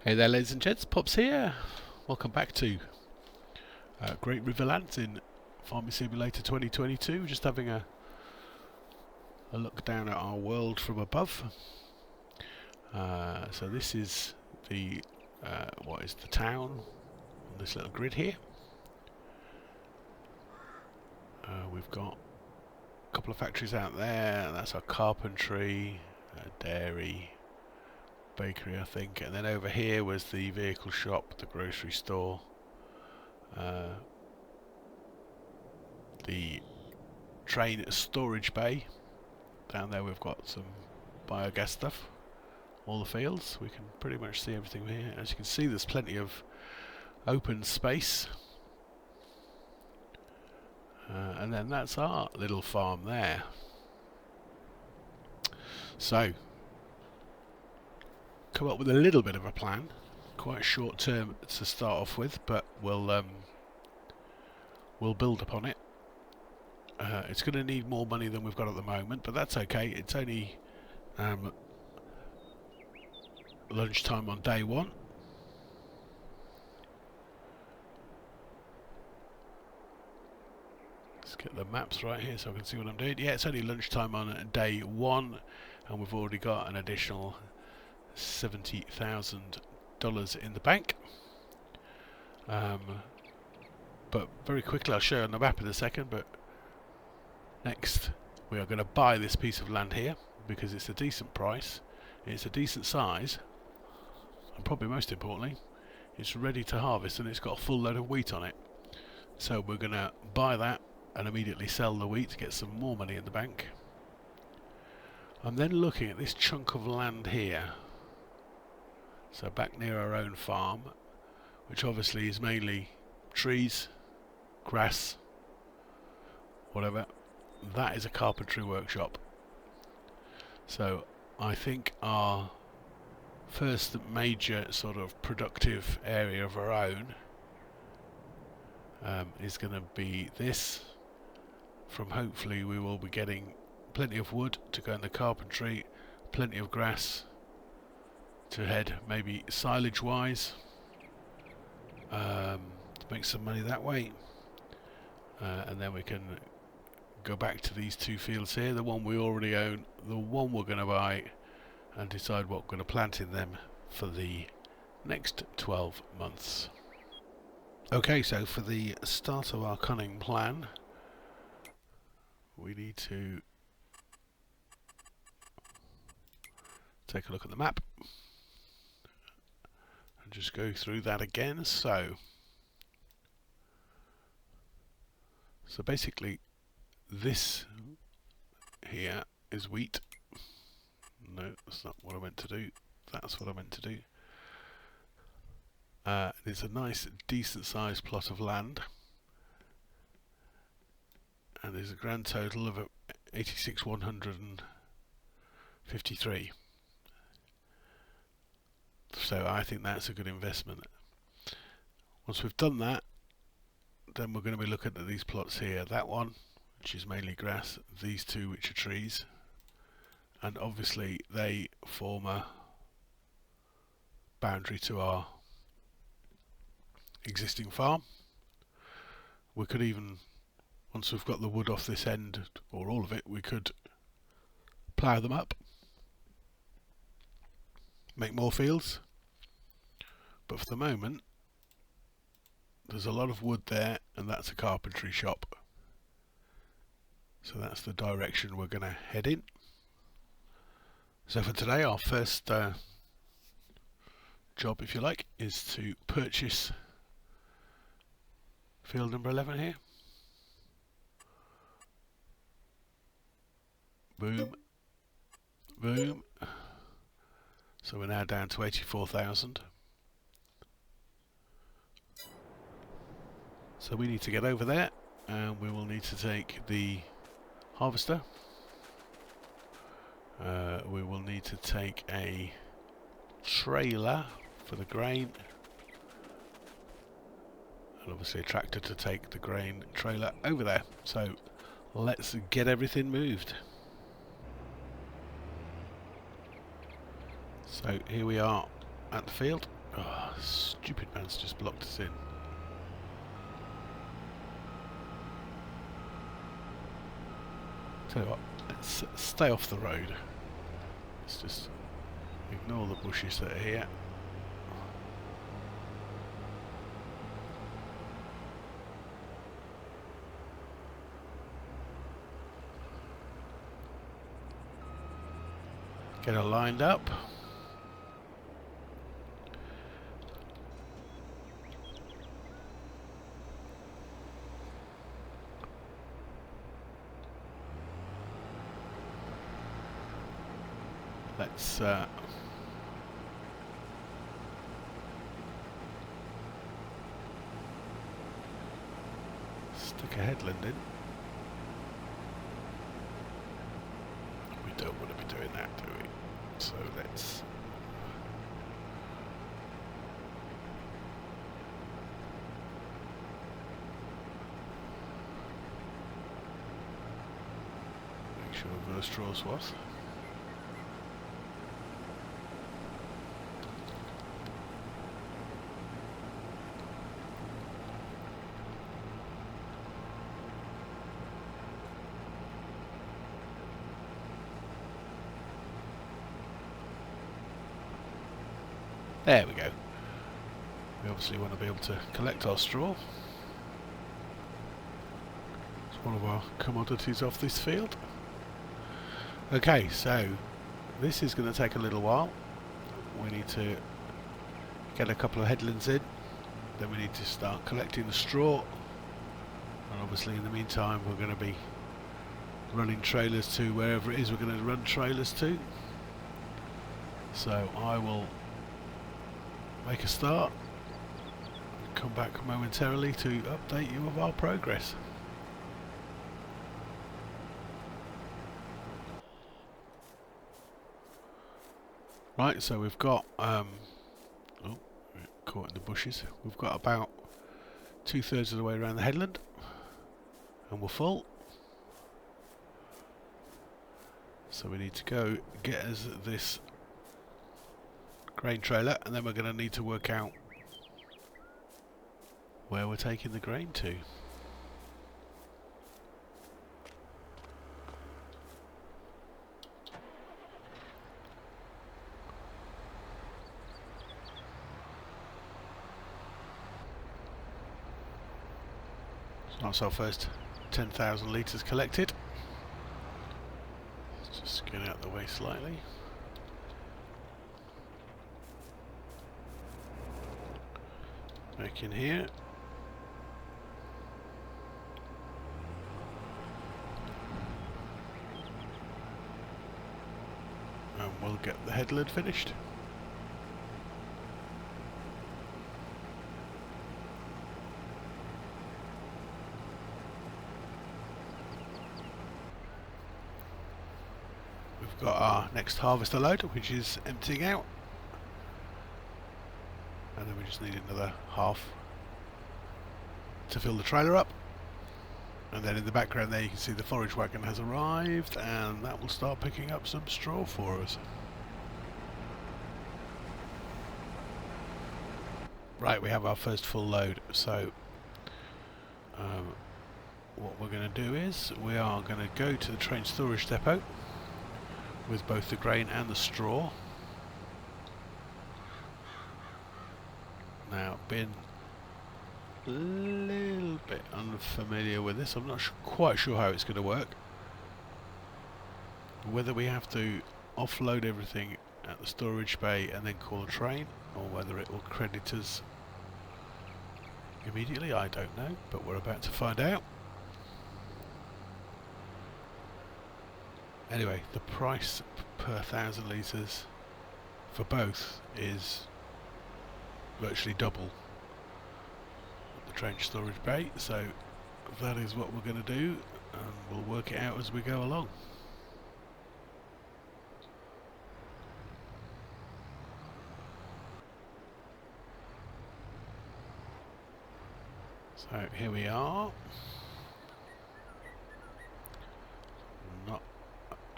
Hey there ladies and gents, Pops here. Welcome back to Great River Lands in Farming Simulator 2022. Just having a look down at our world from above. So this is the what is the town on this little grid here. We've got a couple of factories out there, and that's our carpentry, dairy, bakery I think, and then over here was the vehicle shop, the grocery store, the train storage bay. Down there we've got some biogas stuff, all the fields. We can pretty much see everything here. As you can see, there's plenty of open space, and then that's our little farm there. So come up with a little bit of a plan, quite short term to start off with, but we'll build upon it. It's going to need more money than we've got at the moment, but that's okay. It's only lunchtime on day one. Let's get the maps right here so I can see what I'm doing. Yeah, it's only lunchtime on day one, and we've already got an additional $70,000 in the bank. But very quickly, I'll show you on the map in a second, but next we are going to buy this piece of land here because it's a decent price, it's a decent size, and probably most importantly, it's ready to harvest and it's got a full load of wheat on it. So we're going to buy that and immediately sell the wheat to get some more money in the bank. I'm then looking at this chunk of land here, so back near our own farm, which obviously is mainly trees, grass, whatever. That is a carpentry workshop. So I think our first major sort of productive area of our own is going to be this. From hopefully we will be getting plenty of wood to go in the carpentry, plenty of grass to head maybe silage wise, to make some money that way, and then we can go back to these two fields here, the one we already own, the one we're going to buy, and decide what we're going to plant in them for the next 12 months. Okay, so for the start of our cunning plan, we need to take a look at the map and just go through that again. So basically this here is wheat. No, that's not what I meant to do. That's what I meant to do. It's a nice decent sized plot of land, and there's a grand total of 86,153. So I think that's a good investment. Once we've done that, then we're going to be looking at these plots here. That one, which is mainly grass, these two which are trees, and obviously they form a boundary to our existing farm. We could even, once we've got the wood off this end, or all of it, we could plough them up, make more fields. But for the moment, there's a lot of wood there, and that's a carpentry shop. So that's the direction we're going to head in. So for today, our first job, if you like, is to purchase field number 11 here. Boom. Boom. So we're now down to 84,000. So we need to get over there, and we will need to take the harvester. We will need to take a trailer for the grain, and obviously a tractor to take the grain trailer over there. So let's get everything moved. So here we are at the field. Oh, stupid man's just blocked us in. Tell you what, let's stay off the road. Let's just ignore the bushes that are here. Get her lined up. Let's stick a headland in. We don't want to be doing that, do we? So let's make sure we've got a straw swath. There we go. We obviously want to be able to collect our straw. It's one of our commodities off this field. Okay, so this is going to take a little while. We need to get a couple of headlands in. Then we need to start collecting the straw. And obviously in the meantime we're going to be running trailers to wherever it is we're going to run trailers to. So I will make a start and come back momentarily to update you of our progress. Right, so we've got oh, caught in the bushes. We've got about 2/3 of the way around the headland and we're full. So we need to go get us this grain trailer, and then we're going to need to work out where we're taking the grain to. So that's our first 10,000 litres collected. Let's just get out the way slightly. Back in here. And we'll get the headland finished. We've got our next harvester load, which is emptying out. And then we just need another half to fill the trailer up. And then in the background there you can see the forage wagon has arrived, and that will start picking up some straw for us. Right, we have our first full load, so what we're going to do is we are going to go to the train storage depot with both the grain and the straw. Now, been a little bit unfamiliar with this. I'm not quite sure how it's going to work. Whether we have to offload everything at the storage bay and then call a train, or whether it will credit us immediately, I don't know, but we're about to find out. Anyway, the price per 1,000 litres for both is virtually double at the train storage bay, so that is what we're going to do, and we'll work it out as we go along. So here we are. Not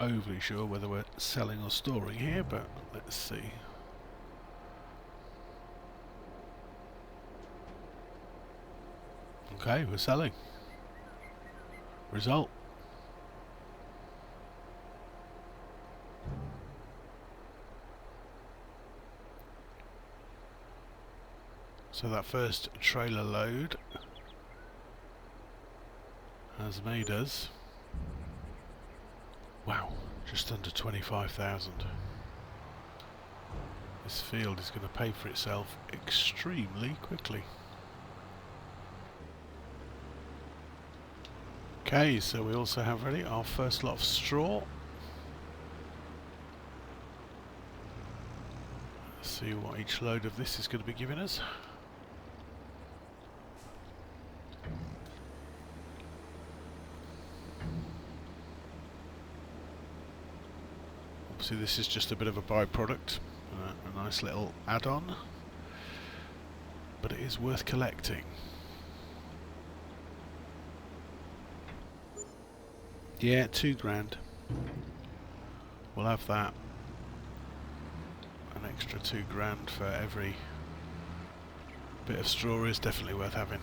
overly sure whether we're selling or storing here, but let's see. Okay, we're selling. Result. So that first trailer load has made us, wow, just under 25,000. This field is going to pay for itself extremely quickly. Okay, so we also have ready our first lot of straw. Let's see what each load of this is going to be giving us. Obviously this is just a bit of a byproduct, a nice little add-on, but it is worth collecting. Yeah, £2,000. We'll have that. An extra £2,000 for every bit of straw is definitely worth having.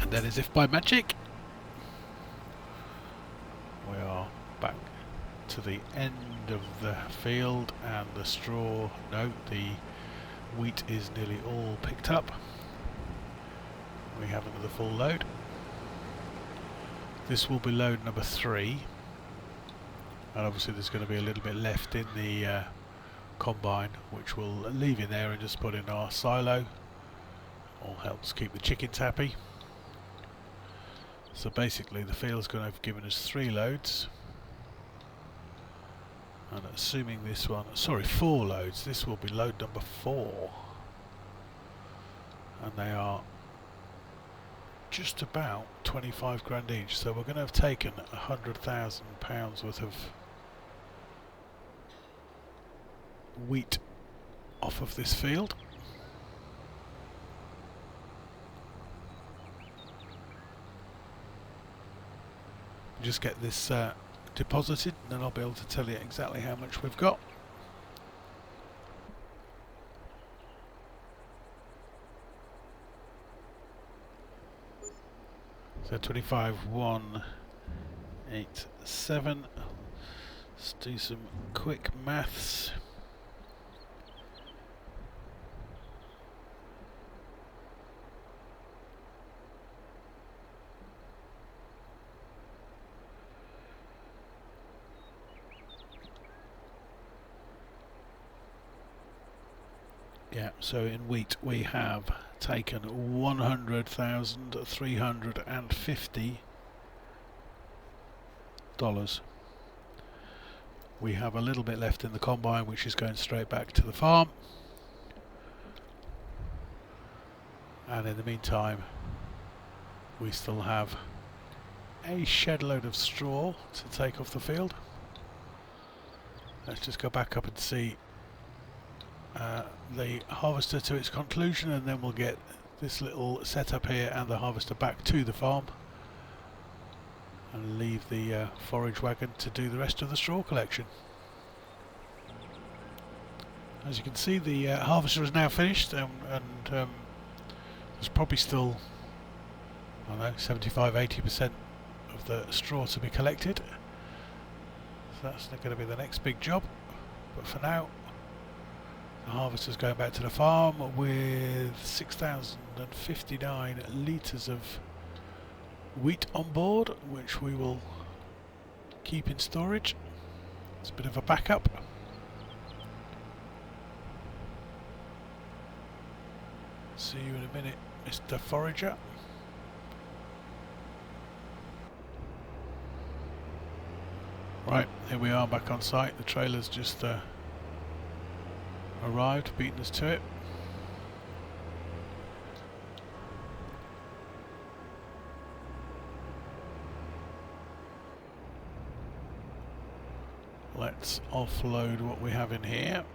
And then, as if by magic, we are back to the end of the field, and the straw, no, the wheat is nearly all picked up. We have another full load. This will be load number 3, and obviously there's going to be a little bit left in the combine, which we'll leave in there and just put in our silo. All helps keep the chickens happy. So basically the field's going to have given us 3 loads, and assuming this one, sorry, 4 loads, this will be load number 4, and they are just about 25 grand each, so we're going to have taken £100,000 worth of wheat off of this field. Just get this deposited, and then I'll be able to tell you exactly how much we've got. So 25,187. Let's do some quick maths. Yeah, so in wheat we have taken $100,350. We have a little bit left in the combine, which is going straight back to the farm. And in the meantime, we still have a shed load of straw to take off the field. Let's just go back up and see the harvester to its conclusion, and then we'll get this little setup here and the harvester back to the farm and leave the forage wagon to do the rest of the straw collection. As you can see, the harvester is now finished, and there's probably still, I don't know, 75–80% of the straw to be collected, so that's going to be the next big job. But for now, the harvester's going back to the farm with 6,059 litres of wheat on board, which we will keep in storage. It's a bit of a backup. See you in a minute, Mr. Forager. Right, here we are back on site. The trailer's just arrived, beaten us to it. Let's offload what we have in here.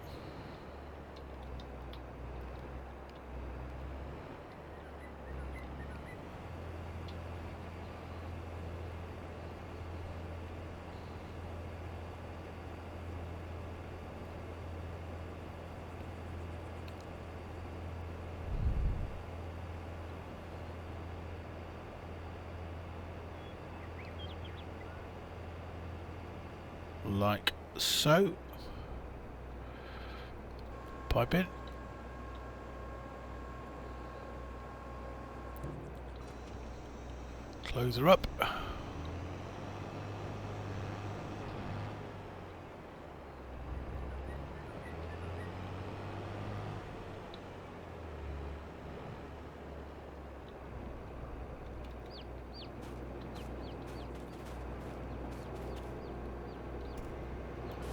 like so. Pipe in. Close her up.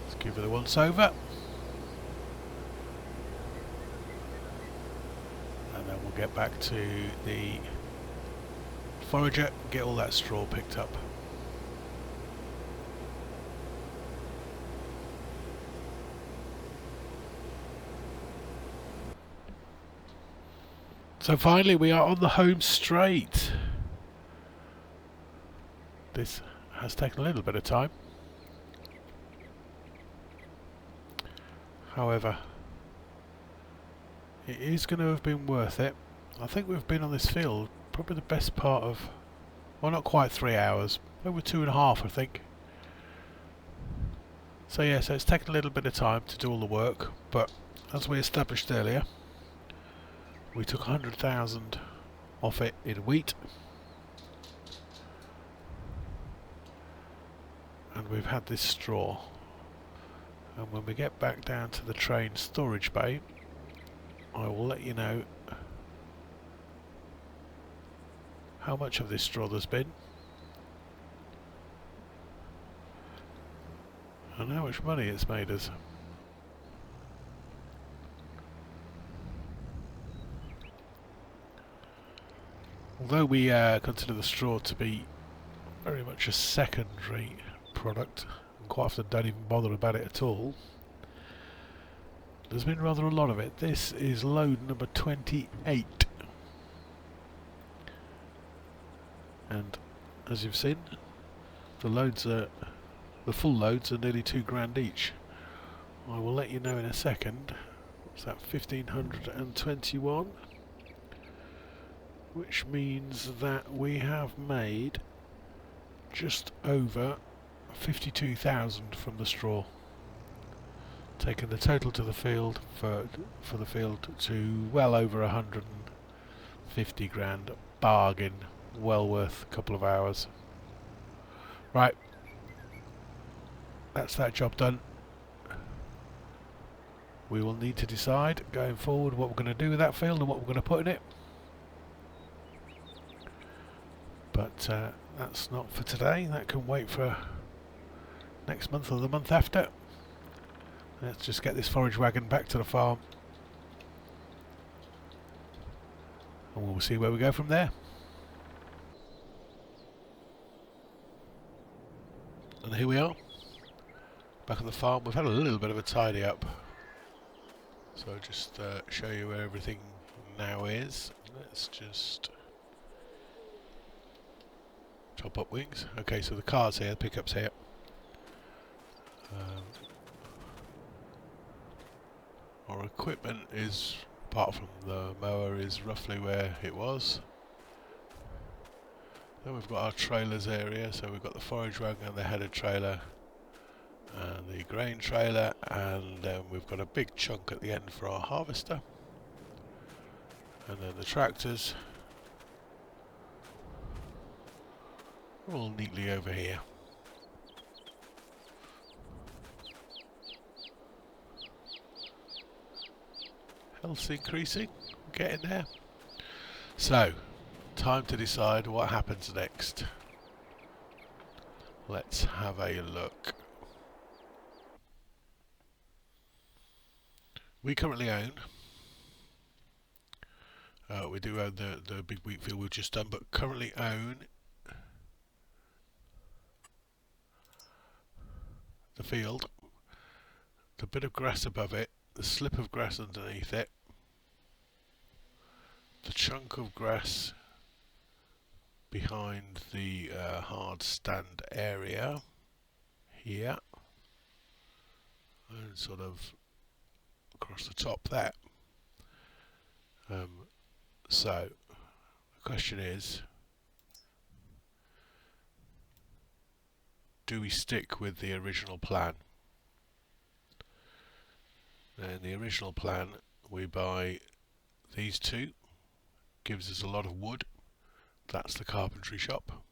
Let's give it a once over. And then we'll get back to the forager, get all that straw picked up. So finally we are on the home straight. This has taken a little bit of time. However, it is going to have been worth it. I think we've been on this field probably the best part of, well, not quite 3 hours, over 2.5 I think. So yeah, so it's taken a little bit of time to do all the work, but as we established earlier, we took 100,000 off it in wheat, and we've had this straw. And when we get back down to the train storage bay, I will let you know how much of this straw there's been and how much money it's made us. Although we consider the straw to be very much a secondary product and quite often don't even bother about it at all, there's been rather a lot of it. This is load number 28, and as you've seen, the full loads are nearly £2,000 each. I will let you know in a second. What's that? 1,521, which means that we have made just over 52,000 from the straw, taking the total to the field for the field to well over 150 grand. Bargain, well worth a couple of hours. Right, that's that job done. We will need to decide going forward what we're going to do with that field and what we're going to put in it. But that's not for today. That can wait for next month or the month after. Let's just get this forage wagon back to the farm, and we'll see where we go from there. And here we are, back on the farm. We've had a little bit of a tidy up, so I'll just show you where everything now is. Let's just chop up wings. Okay, so the car's here, the pickup's here. Our equipment is, apart from the mower, is roughly where it was. Then we've got our trailers area, so we've got the forage wagon and the header trailer and the grain trailer, and we've got a big chunk at the end for our harvester, and then the tractors are all neatly over here. Health's increasing, we're getting there. So, time to decide what happens next. Let's have a look. We currently own, we do own the big wheat field we've just done, but currently own the field, the bit of grass above it, the slip of grass underneath it, the chunk of grass behind the hard stand area here, and sort of across the top there. So the question is, do we stick with the original plan? Now, in the original plan, we buy these two, gives us a lot of wood, that's the carpentry shop,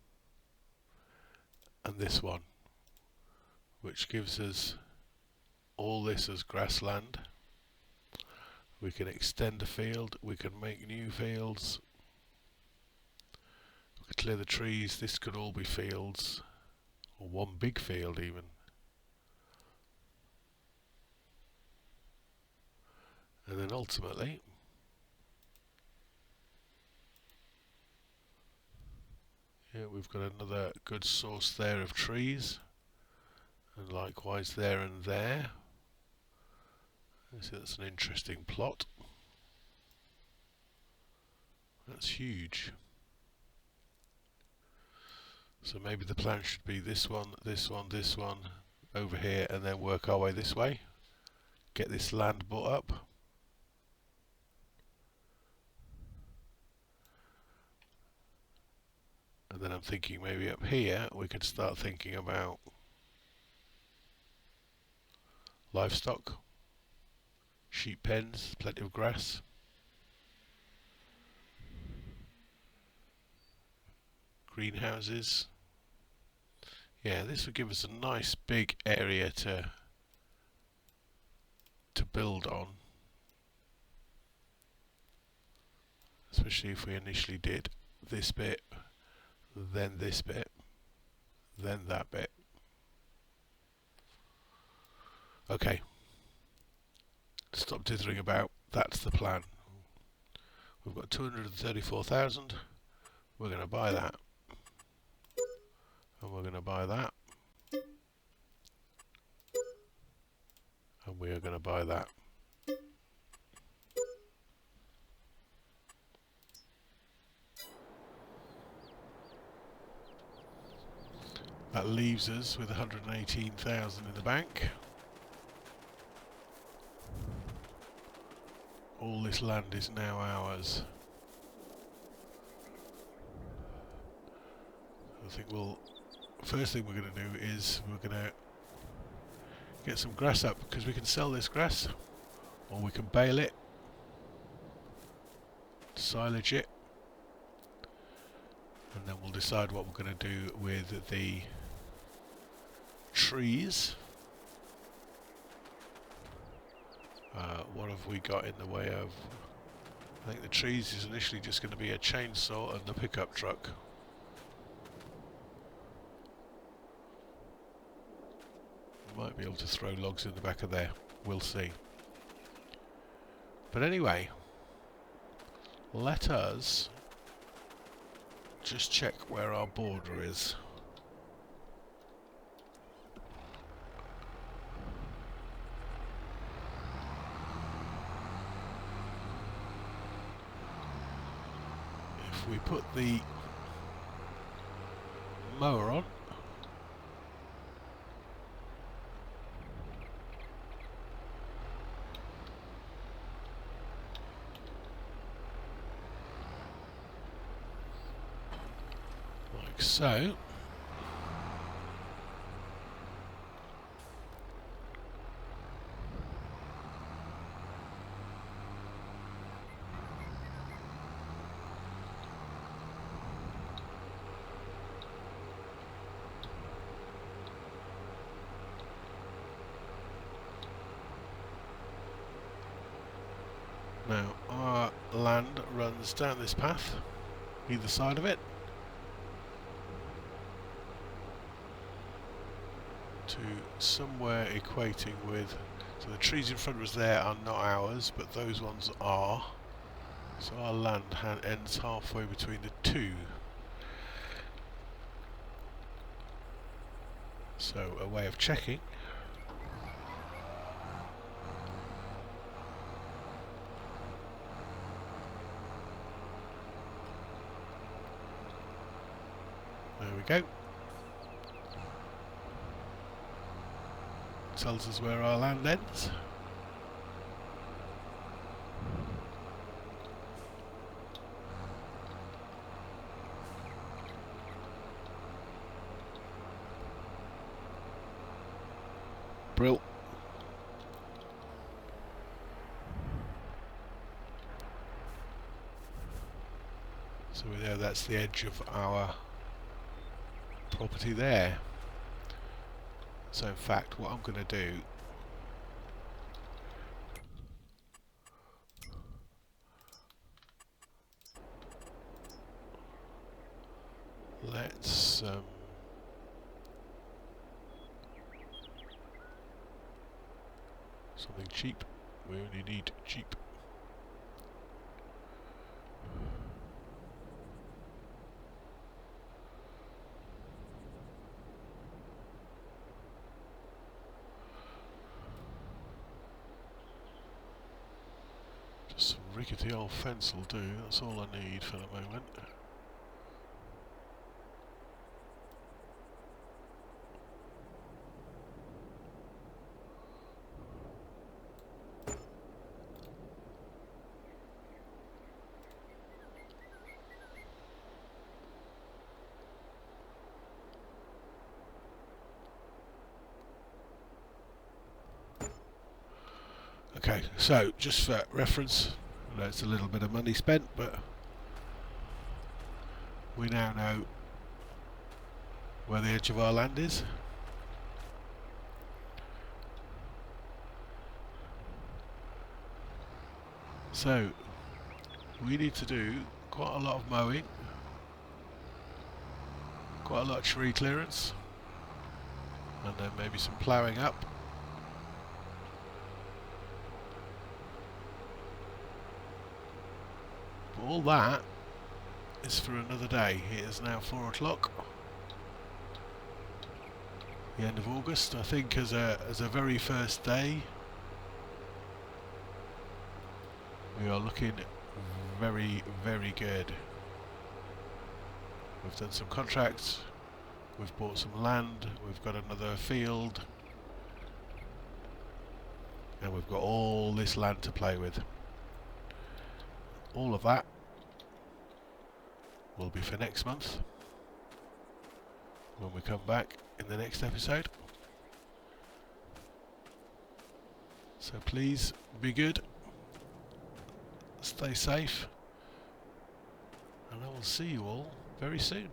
and this one, which gives us all this as grassland. We can extend a field, we can make new fields, we could clear the trees, this could all be fields, or one big field even. And then ultimately, yeah, we've got another good source there of trees, and likewise there and there. So that's an interesting plot. That's huge. So maybe the plan should be this one, this one, this one, over here, and then work our way this way. Get this land bought up. And then I'm thinking maybe up here we could start thinking about livestock, sheep pens, plenty of grass. Greenhouses. Yeah, this would give us a nice big area to build on. Especially if we initially did this bit, then this bit, then that bit. Okay. Stop dithering about. That's the plan. We've got 234,000. We're going to buy that. And we're going to buy that. And we are going to buy that. That leaves us with 118,000 in the bank. All this land is now ours. I think first thing we're going to do is we're going to get some grass up, because we can sell this grass, or we can bale it, silage it, and then we'll decide what we're going to do with the trees. What have we got in the way of? I think the trees is initially just going to be a chainsaw and the pickup truck. Might be able to throw logs in the back of there, we'll see. But anyway, let us just check where our border is. If we put the mower on, like so, now our land runs down this path, either side of it, to somewhere equating with, so the trees in front of us there are not ours, but those ones are. So our land ends halfway between the two. So a way of checking. There we go. Tells us where our land ends. Brill. So we know that's the edge of our property there. So in fact, what I'm going to do, let's something cheap. We only need cheap. Just some rickety old fence will do. That's all I need for the moment. Okay, so just for reference, I know it's a little bit of money spent, but we now know where the edge of our land is. So we need to do quite a lot of mowing, quite a lot of tree clearance, and then maybe some ploughing up. But all that is for another day. It is now 4 o'clock, the end of August. I think as a very first day, we are looking very, very good. We've done some contracts, we've bought some land, we've got another field, and we've got all this land to play with. All of that will be for next month when we come back in the next episode. So please be good, stay safe, and I will see you all very soon.